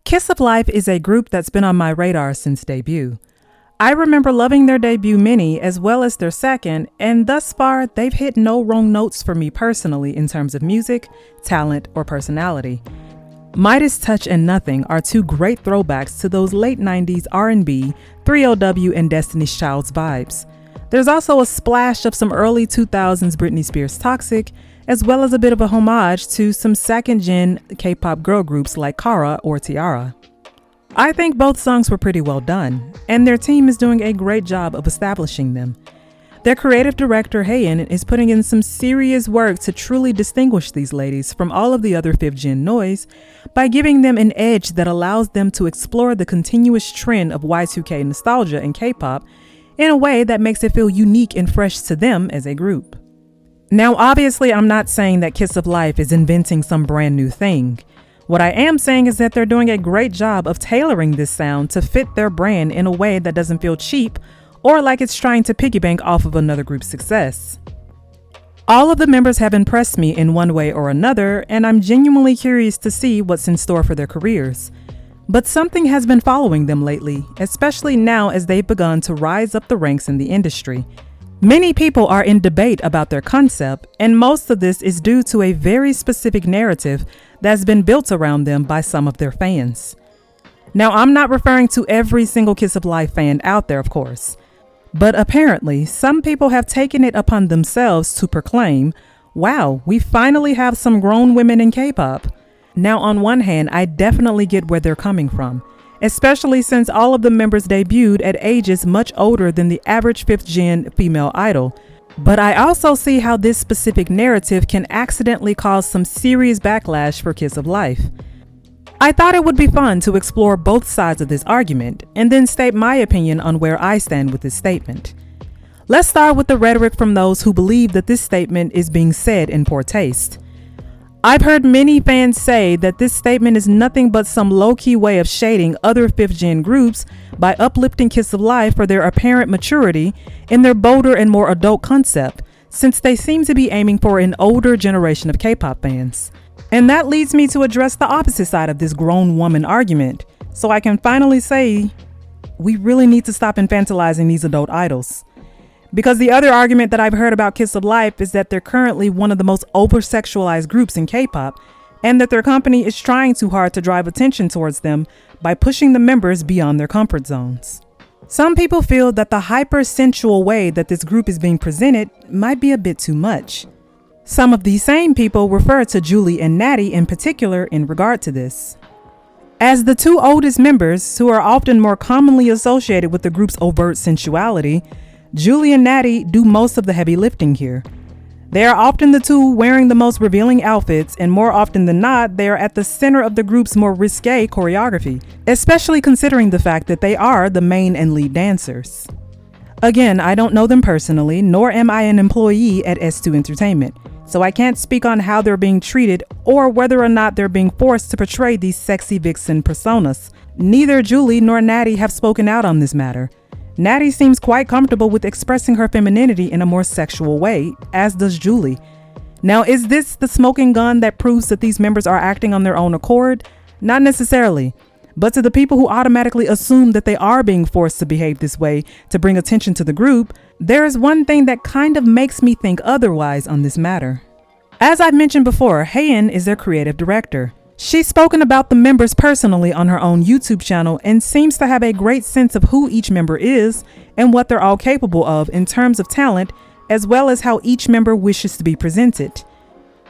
Kiss of Life is a group that's been on my radar since debut. I remember loving their debut mini as well as their second, and thus far, they've hit no wrong notes for me personally in terms of music, talent, or personality. Midas Touch and Nothing are two great throwbacks to those late 90s R&B, 3LW, and Destiny's Child's vibes. There's also a splash of some early 2000s Britney Spears Toxic, as well as a bit of a homage to some second-gen K-pop girl groups like Kara or Tiara. I think both songs were pretty well done, and their team is doing a great job of establishing them. Their creative director, Hayen, is putting in some serious work to truly distinguish these ladies from all of the other fifth-gen noise by giving them an edge that allows them to explore the continuous trend of Y2K nostalgia in K-pop in a way that makes it feel unique and fresh to them as a group. Now, obviously, I'm not saying that Kiss of Life is inventing some brand new thing. What I am saying is that they're doing a great job of tailoring this sound to fit their brand in a way that doesn't feel cheap or like it's trying to piggy bank off of another group's success. All of the members have impressed me in one way or another, and I'm genuinely curious to see what's in store for their careers. But something has been following them lately, especially now as they've begun to rise up the ranks in the industry. Many people are in debate about their concept, and most of this is due to a very specific narrative that's been built around them by some of their fans. Now, I'm not referring to every single Kiss of Life fan out there, of course, but apparently some people have taken it upon themselves to proclaim, wow, we finally have some grown women in K-pop. Now, on one hand, I definitely get where they're coming from, especially since all of the members debuted at ages much older than the average fifth-gen female idol. But I also see how this specific narrative can accidentally cause some serious backlash for Kiss of Life. I thought it would be fun to explore both sides of this argument and then state my opinion on where I stand with this statement. Let's start with the rhetoric from those who believe that this statement is being said in poor taste. I've heard many fans say that this statement is nothing but some low-key way of shading other fifth-gen groups by uplifting Kiss of Life for their apparent maturity in their bolder and more adult concept, since they seem to be aiming for an older generation of K-pop fans. And that leads me to address the opposite side of this grown woman argument, so I can finally say we really need to stop infantilizing these adult idols. Because the other argument that I've heard about Kiss of Life is that they're currently one of the most over-sexualized groups in K-pop, and that their company is trying too hard to drive attention towards them by pushing the members beyond their comfort zones. Some people feel that the hyper-sensual way that this group is being presented might be a bit too much. Some of these same people refer to Julie and Natty in particular in regard to this. As the two oldest members, who are often more commonly associated with the group's overt sensuality, Julie and Natty do most of the heavy lifting here. They are often the two wearing the most revealing outfits, and more often than not, they are at the center of the group's more risque choreography, especially considering the fact that they are the main and lead dancers. Again, I don't know them personally, nor am I an employee at S2 Entertainment, so I can't speak on how they're being treated or whether or not they're being forced to portray these sexy vixen personas. Neither Julie nor Natty have spoken out on this matter. Natty seems quite comfortable with expressing her femininity in a more sexual way, as does Julie. Now, is this the smoking gun that proves that these members are acting on their own accord? Not necessarily. But to the people who automatically assume that they are being forced to behave this way to bring attention to the group, there is one thing that kind of makes me think otherwise on this matter. As I've mentioned before, Hayen is their creative director. She's spoken about the members personally on her own YouTube channel and seems to have a great sense of who each member is and what they're all capable of in terms of talent, as well as how each member wishes to be presented.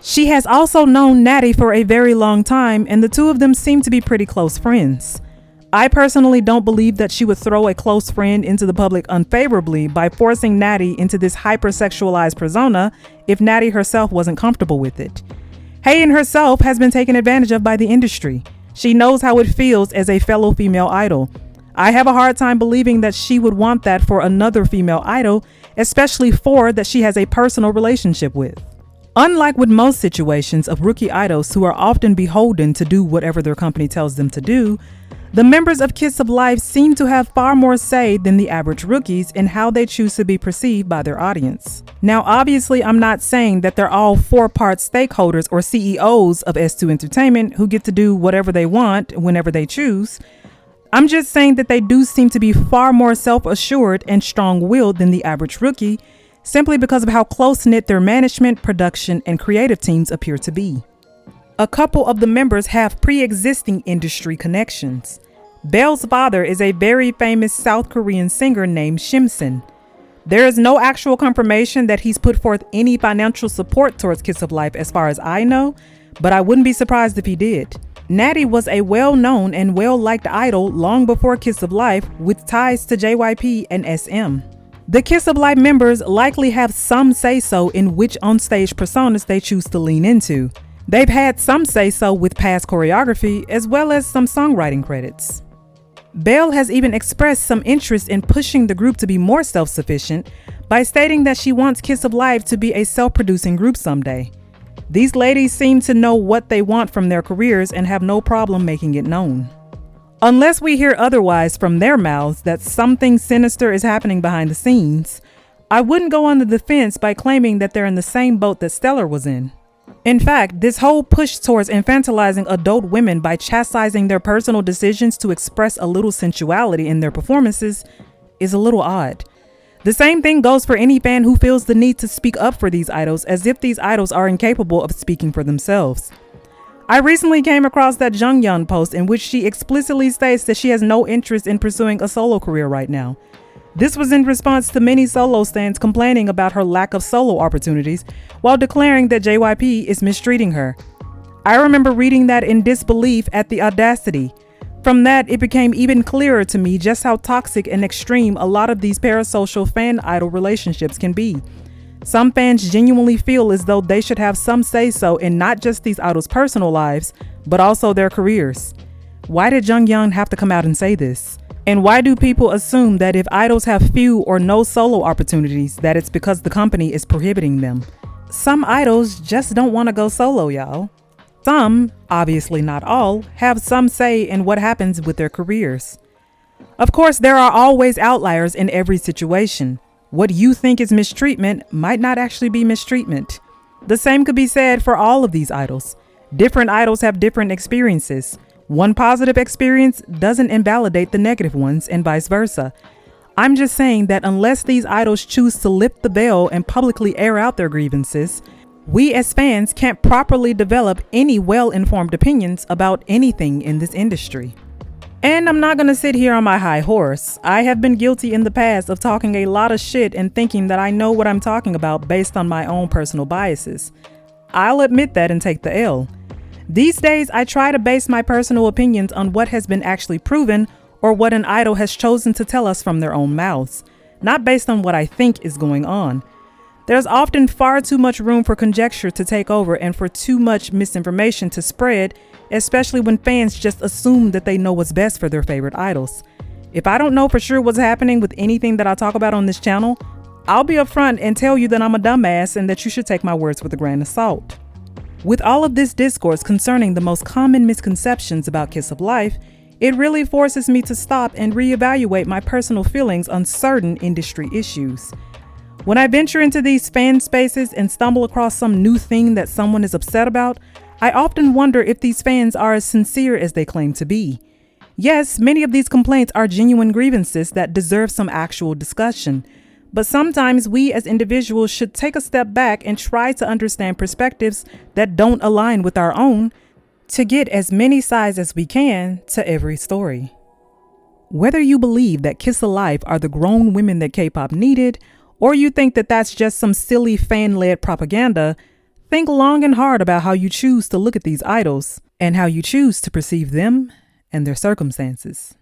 She has also known Natty for a very long time, and the two of them seem to be pretty close friends. I personally don't believe that she would throw a close friend into the public unfavorably by forcing Natty into this hypersexualized persona if Natty herself wasn't comfortable with it. Hayen herself has been taken advantage of by the industry. She knows how it feels as a fellow female idol. I have a hard time believing that she would want that for another female idol, especially four that she has a personal relationship with. Unlike with most situations of rookie idols who are often beholden to do whatever their company tells them to do, the members of Kiss of Life seem to have far more say than the average rookies in how they choose to be perceived by their audience. Now, obviously, I'm not saying that they're all four-part stakeholders or CEOs of S2 Entertainment who get to do whatever they want whenever they choose. I'm just saying that they do seem to be far more self-assured and strong-willed than the average rookie, simply because of how close-knit their management, production, and creative teams appear to be. A couple of the members have pre-existing industry connections. Belle's father is a very famous South Korean singer named Shimson. There is no actual confirmation that he's put forth any financial support towards Kiss of Life as far as I know, but I wouldn't be surprised if he did. Natty was a well-known and well-liked idol long before Kiss of Life, with ties to JYP and SM. The Kiss of Life members likely have some say-so in which on-stage personas they choose to lean into. They've had some say-so with past choreography as well as some songwriting credits. Belle has even expressed some interest in pushing the group to be more self-sufficient by stating that she wants Kiss of Life to be a self-producing group someday. These ladies seem to know what they want from their careers and have no problem making it known. Unless we hear otherwise from their mouths that something sinister is happening behind the scenes, I wouldn't go on the defense by claiming that they're in the same boat that Stellar was in. In fact, this whole push towards infantilizing adult women by chastising their personal decisions to express a little sensuality in their performances is a little odd. The same thing goes for any fan who feels the need to speak up for these idols as if these idols are incapable of speaking for themselves. I recently came across that Jungyeon post in which she explicitly states that she has no interest in pursuing a solo career right now. This was in response to many solo stans complaining about her lack of solo opportunities while declaring that JYP is mistreating her. I remember reading that in disbelief at the audacity. From that, it became even clearer to me just how toxic and extreme a lot of these parasocial fan-idol relationships can be. Some fans genuinely feel as though they should have some say-so in not just these idols' personal lives, but also their careers. Why did Jungyeon have to come out and say this? And why do people assume that if idols have few or no solo opportunities, that it's because the company is prohibiting them? Some idols just don't want to go solo, y'all. Some, obviously not all, have some say in what happens with their careers. Of course, there are always outliers in every situation. What you think is mistreatment might not actually be mistreatment. The same could be said for all of these idols. Different idols have different experiences. One positive experience doesn't invalidate the negative ones and vice versa. I'm just saying that unless these idols choose to lift the veil and publicly air out their grievances, we as fans can't properly develop any well-informed opinions about anything in this industry. And I'm not going to sit here on my high horse. I have been guilty in the past of talking a lot of shit and thinking that I know what I'm talking about based on my own personal biases. I'll admit that and take the L. These days, I try to base my personal opinions on what has been actually proven or what an idol has chosen to tell us from their own mouths, not based on what I think is going on. There's often far too much room for conjecture to take over and for too much misinformation to spread, especially when fans just assume that they know what's best for their favorite idols. If I don't know for sure what's happening with anything that I talk about on this channel, I'll be upfront and tell you that I'm a dumbass and that you should take my words with a grain of salt. With all of this discourse concerning the most common misconceptions about Kiss of Life, it really forces me to stop and reevaluate my personal feelings on certain industry issues. When I venture into these fan spaces and stumble across some new thing that someone is upset about, I often wonder if these fans are as sincere as they claim to be. Yes, many of these complaints are genuine grievances that deserve some actual discussion. But sometimes we as individuals should take a step back and try to understand perspectives that don't align with our own to get as many sides as we can to every story. Whether you believe that Kiss Alive are the grown women that K-pop needed, or you think that that's just some silly fan-led propaganda, think long and hard about how you choose to look at these idols and how you choose to perceive them and their circumstances.